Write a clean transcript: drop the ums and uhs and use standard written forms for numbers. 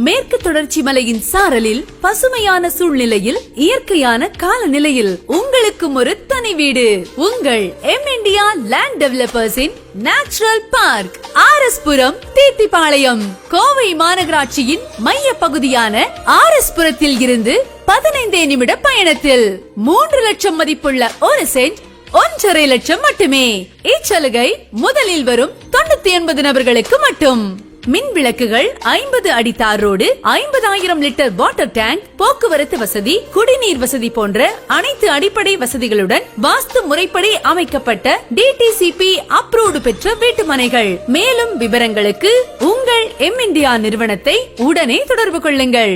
மேற்கு தொடர்ச்சி மலையின் சாரலில் பசுமையான சூழ்நிலையில் இயற்கையான காலநிலையில் உங்களுக்கும் ஒரு தனி வீடு. உங்கள் இந்தியா லேண்ட் டெவலப்பர்ஸின் natural park RS Puram Theethipalayam. Kovai மாநகராட்சியின் மைய பகுதியான ஆர்எஸ் புரத்தில் இருந்து 15 நிமிட பயணத்தில் 3 லட்சம் மதிப்புள்ள ஒரு சென்ட் 1.5 லட்சம் மட்டுமே. இச்சலுகை முதலில் வரும் 99 நபர்களுக்கு மட்டும். மின் விளக்குகள், 50 அடி தார் ரோடு, 50,000 லிட்டர் வாட்டர் டேங்க், போக்குவரத்து வசதி, குடிநீர் வசதி போன்ற அனைத்து அடிப்படை வசதிகளுடன் வாஸ்து முறைப்படி அமைக்கப்பட்ட டிடிசிபி அப்ரூவ்டு பெற்ற வீட்டுமனைகள். மேலும் விவரங்களுக்கு உங்கள் இந்தியா நிறுவனத்தை உடனே தொடர்பு கொள்ளுங்கள்.